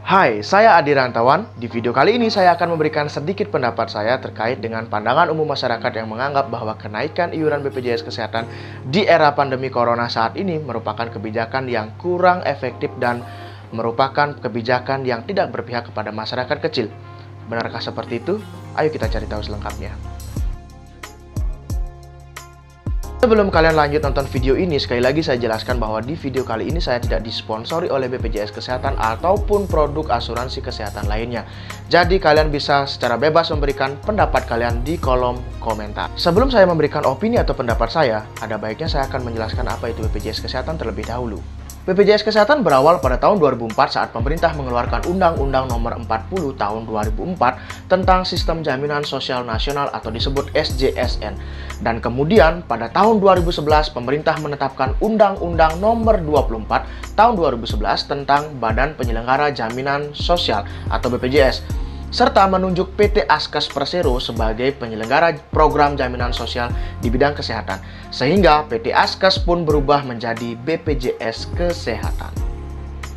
Hai, saya Adi Rantawan. Di video kali ini saya akan memberikan sedikit pendapat saya terkait dengan pandangan umum masyarakat yang menganggap bahwa kenaikan iuran BPJS Kesehatan di era pandemi Corona saat ini merupakan kebijakan yang kurang efektif dan merupakan kebijakan yang tidak berpihak kepada masyarakat kecil. Benarkah seperti itu? Ayo kita cari tahu selengkapnya. Sebelum kalian lanjut nonton video ini, sekali lagi saya jelaskan bahwa di video kali ini saya tidak disponsori oleh BPJS Kesehatan ataupun produk asuransi kesehatan lainnya. Jadi kalian bisa secara bebas memberikan pendapat kalian di kolom komentar. Sebelum saya memberikan opini atau pendapat saya, ada baiknya saya akan menjelaskan apa itu BPJS Kesehatan terlebih dahulu. BPJS Kesehatan berawal pada tahun 2004 saat pemerintah mengeluarkan Undang-Undang Nomor 40 Tahun 2004 tentang Sistem Jaminan Sosial Nasional atau disebut SJSN. Dan kemudian pada tahun 2011 pemerintah menetapkan Undang-Undang Nomor 24 Tahun 2011 tentang Badan Penyelenggara Jaminan Sosial atau BPJS, serta menunjuk PT Askes Persero sebagai penyelenggara program jaminan sosial di bidang kesehatan, sehingga PT Askes pun berubah menjadi BPJS Kesehatan.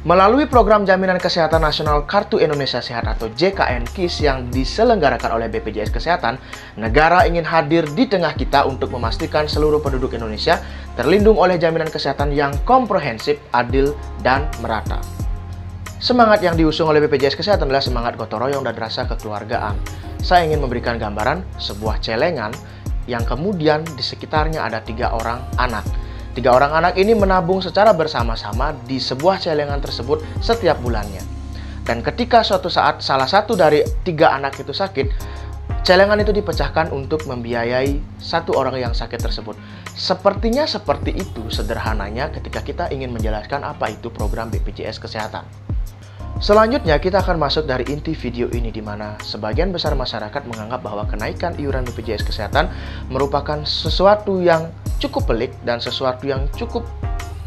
Melalui program Jaminan Kesehatan Nasional Kartu Indonesia Sehat atau JKN KIS yang diselenggarakan oleh BPJS Kesehatan, negara ingin hadir di tengah kita untuk memastikan seluruh penduduk Indonesia terlindung oleh jaminan kesehatan yang komprehensif, adil, dan merata. Semangat yang diusung oleh BPJS Kesehatan adalah semangat gotong royong dan rasa kekeluargaan. Saya ingin memberikan gambaran sebuah celengan yang kemudian di sekitarnya ada 3 orang anak. 3 orang anak ini menabung secara bersama-sama di sebuah celengan tersebut setiap bulannya. Dan ketika suatu saat salah satu dari 3 anak itu sakit, celengan itu dipecahkan untuk membiayai satu orang yang sakit tersebut. Sepertinya seperti itu sederhananya ketika kita ingin menjelaskan apa itu program BPJS Kesehatan. Selanjutnya kita akan masuk dari inti video ini di mana sebagian besar masyarakat menganggap bahwa kenaikan iuran BPJS Kesehatan merupakan sesuatu yang cukup pelik dan sesuatu yang cukup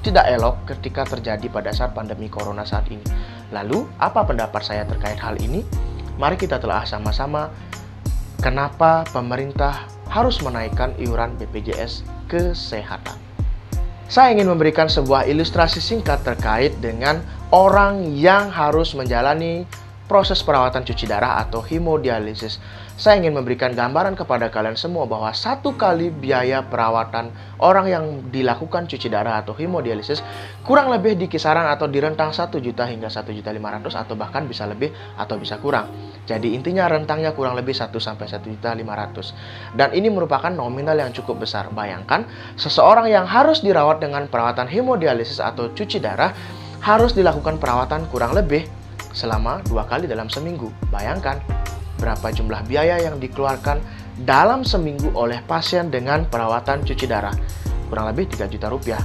tidak elok ketika terjadi pada saat pandemi Corona saat ini. Lalu, apa pendapat saya terkait hal ini? Mari kita telah sama-sama kenapa pemerintah harus menaikkan iuran BPJS Kesehatan. Saya ingin memberikan sebuah ilustrasi singkat terkait dengan orang yang harus menjalani proses perawatan cuci darah atau hemodialisis. Saya ingin memberikan gambaran kepada kalian semua bahwa satu kali biaya perawatan orang yang dilakukan cuci darah atau hemodialisis kurang lebih di kisaran atau di rentang 1 juta hingga 1.500.000 atau bahkan bisa lebih atau bisa kurang. Jadi intinya rentangnya kurang lebih 1 sampai 1.500.000. Dan ini merupakan nominal yang cukup besar. Bayangkan seseorang yang harus dirawat dengan perawatan hemodialisis atau cuci darah harus dilakukan perawatan kurang lebih selama 2 kali dalam seminggu. Bayangkan berapa jumlah biaya yang dikeluarkan dalam seminggu oleh pasien dengan perawatan cuci darah. Kurang lebih 3 juta rupiah.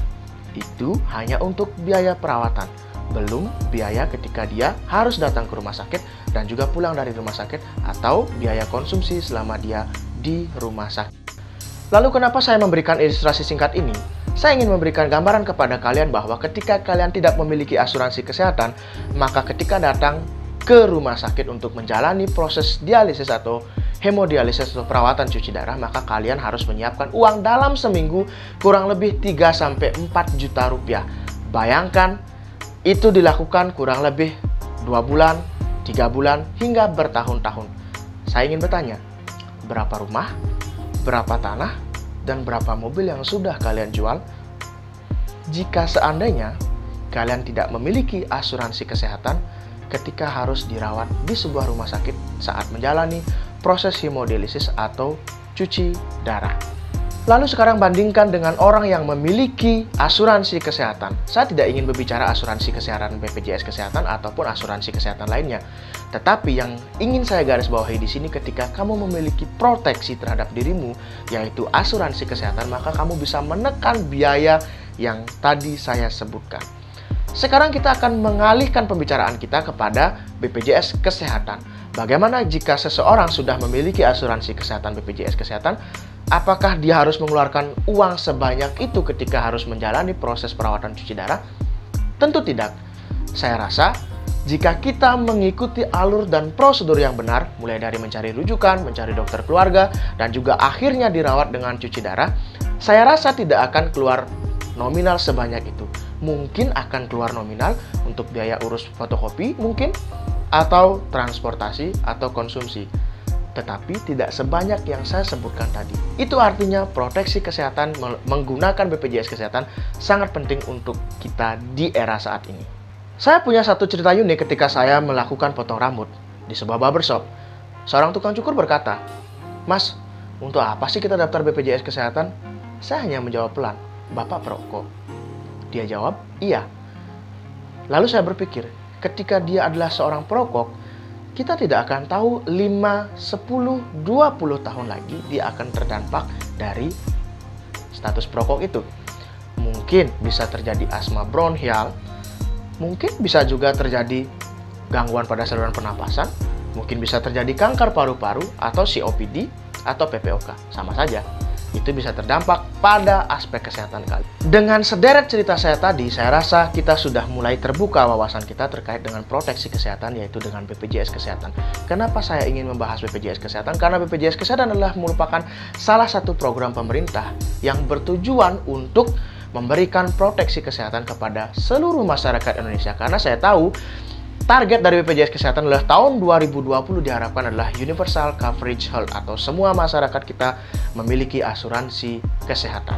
Itu hanya untuk biaya perawatan. Belum biaya ketika dia harus datang ke rumah sakit dan juga pulang dari rumah sakit atau biaya konsumsi selama dia di rumah sakit. Lalu kenapa saya memberikan ilustrasi singkat ini? Saya ingin memberikan gambaran kepada kalian bahwa ketika kalian tidak memiliki asuransi kesehatan, maka ketika datang ke rumah sakit untuk menjalani proses dialisis atau hemodialisis atau perawatan cuci darah, maka kalian harus menyiapkan uang dalam seminggu kurang lebih 3-4 juta rupiah. Bayangkan itu dilakukan kurang lebih 2 bulan, 3 bulan, hingga bertahun-tahun. Saya ingin bertanya, berapa rumah, berapa tanah, dan berapa mobil yang sudah kalian jual? Jika seandainya kalian tidak memiliki asuransi kesehatan ketika harus dirawat di sebuah rumah sakit saat menjalani proses hemodialisis atau cuci darah. Lalu sekarang bandingkan dengan orang yang memiliki asuransi kesehatan. Saya tidak ingin berbicara asuransi kesehatan BPJS Kesehatan ataupun asuransi kesehatan lainnya. Tetapi yang ingin saya garis bawahi di sini, ketika kamu memiliki proteksi terhadap dirimu, yaitu asuransi kesehatan, maka kamu bisa menekan biaya yang tadi saya sebutkan. Sekarang kita akan mengalihkan pembicaraan kita kepada BPJS Kesehatan. Bagaimana jika seseorang sudah memiliki asuransi kesehatan BPJS Kesehatan? Apakah dia harus mengeluarkan uang sebanyak itu ketika harus menjalani proses perawatan cuci darah? Tentu tidak. Saya rasa jika kita mengikuti alur dan prosedur yang benar, mulai dari mencari rujukan, mencari dokter keluarga, dan juga akhirnya dirawat dengan cuci darah, saya rasa tidak akan keluar nominal sebanyak itu. mungkin akan keluar nominal untuk biaya urus fotokopi mungkin, atau transportasi atau konsumsi. Tetapi tidak sebanyak yang saya sebutkan tadi. Itu artinya proteksi kesehatan menggunakan BPJS Kesehatan sangat penting untuk kita di era saat ini. Saya punya satu cerita unik ketika saya melakukan potong rambut di sebuah barbershop. Seorang tukang cukur berkata, "Mas, untuk apa sih kita daftar BPJS Kesehatan?" Saya hanya menjawab pelan, "Bapak perokok?" Dia jawab, "Iya." Lalu saya berpikir, ketika dia adalah seorang perokok, kita tidak akan tahu 5, 10, 20 tahun lagi dia akan terdampak dari status perokok itu. Mungkin bisa terjadi asma bronchial, mungkin bisa juga terjadi gangguan pada saluran pernapasan, mungkin bisa terjadi kanker paru-paru atau COPD atau PPOK. Sama saja, itu bisa terdampak pada aspek kesehatan kalian. Dengan sederet cerita saya tadi, saya rasa kita sudah mulai terbuka wawasan kita terkait dengan proteksi kesehatan, yaitu dengan BPJS Kesehatan. Kenapa saya ingin membahas BPJS Kesehatan? Karena BPJS Kesehatan adalah merupakan salah satu program pemerintah yang bertujuan untuk memberikan proteksi kesehatan kepada seluruh masyarakat Indonesia. Karena saya tahu target dari BPJS Kesehatan adalah tahun 2020 diharapkan adalah Universal Coverage Health, atau semua masyarakat kita memiliki asuransi kesehatan.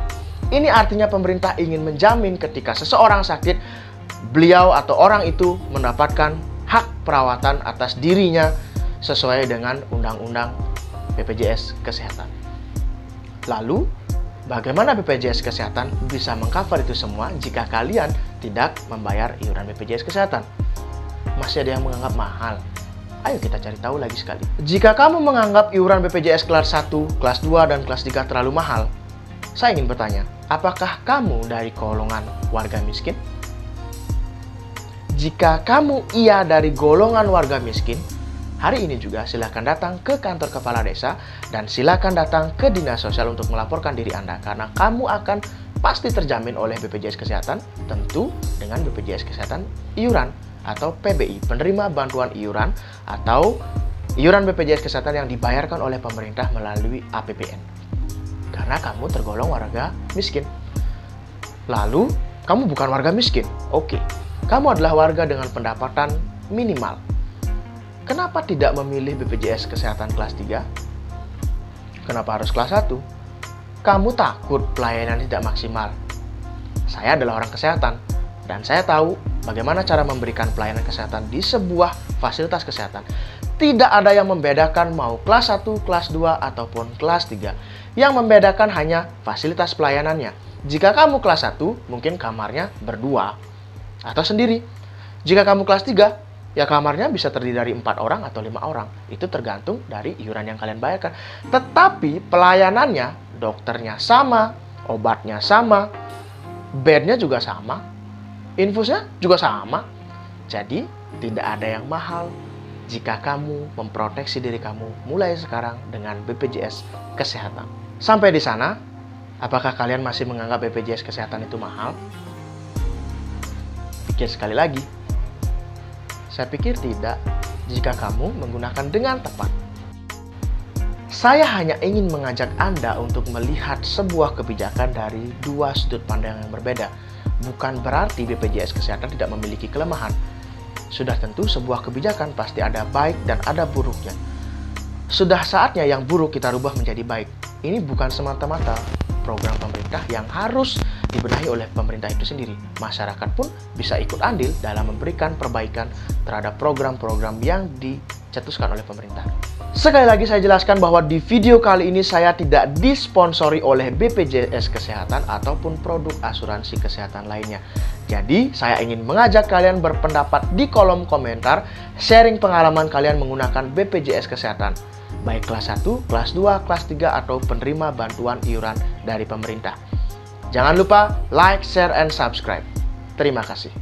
Ini artinya pemerintah ingin menjamin ketika seseorang sakit, beliau atau orang itu mendapatkan hak perawatan atas dirinya sesuai dengan Undang-Undang BPJS Kesehatan. Lalu, bagaimana BPJS Kesehatan bisa mengcover itu semua jika kalian tidak membayar iuran BPJS Kesehatan? Masih ada yang menganggap mahal. Ayo kita cari tahu lagi sekali. Jika kamu menganggap iuran BPJS kelas 1, kelas 2, dan kelas 3 terlalu mahal, saya ingin bertanya, apakah kamu dari golongan warga miskin? Jika kamu iya dari golongan warga miskin, hari ini juga silakan datang ke kantor kepala desa dan silakan datang ke dinas sosial untuk melaporkan diri Anda, karena kamu akan pasti terjamin oleh BPJS Kesehatan, tentu dengan BPJS Kesehatan iuran atau PBI, penerima bantuan iuran atau iuran BPJS Kesehatan yang dibayarkan oleh pemerintah melalui APBN. Karena kamu tergolong warga miskin. Lalu, kamu bukan warga miskin. Oke, kamu adalah warga dengan pendapatan minimal. Kenapa tidak memilih BPJS Kesehatan kelas 3? Kenapa harus kelas 1? Kamu takut pelayanan tidak maksimal. Saya adalah orang kesehatan, dan saya tahu bagaimana cara memberikan pelayanan kesehatan di sebuah fasilitas kesehatan. Tidak ada yang membedakan mau kelas 1, kelas 2, ataupun kelas 3. Yang membedakan hanya fasilitas pelayanannya. Jika kamu kelas 1, mungkin kamarnya berdua atau sendiri. Jika kamu kelas 3, ya kamarnya bisa terdiri dari 4 orang atau 5 orang. Itu tergantung dari iuran yang kalian bayarkan. Tetapi pelayanannya, dokternya sama, obatnya sama, bednya juga sama, infusnya juga sama. Jadi, tidak ada yang mahal jika kamu memproteksi diri kamu mulai sekarang dengan BPJS Kesehatan. Sampai di sana, apakah kalian masih menganggap BPJS Kesehatan itu mahal? Pikir sekali lagi. Saya pikir tidak, jika kamu menggunakan dengan tepat. Saya hanya ingin mengajak Anda untuk melihat sebuah kebijakan dari dua sudut pandang yang berbeda. Bukan berarti BPJS Kesehatan tidak memiliki kelemahan. Sudah tentu sebuah kebijakan pasti ada baik dan ada buruknya. Sudah saatnya yang buruk kita rubah menjadi baik. Ini bukan semata-mata program pemerintah yang harus dibenahi oleh pemerintah itu sendiri. Masyarakat pun bisa ikut andil dalam memberikan perbaikan terhadap program-program yang dicetuskan oleh pemerintah. Sekali lagi saya jelaskan bahwa di video kali ini saya tidak disponsori oleh BPJS Kesehatan ataupun produk asuransi kesehatan lainnya. Jadi saya ingin mengajak kalian berpendapat di kolom komentar, sharing pengalaman kalian menggunakan BPJS Kesehatan, baik kelas 1, kelas 2, kelas 3, atau penerima bantuan iuran dari pemerintah. Jangan lupa like, share, and subscribe. Terima kasih.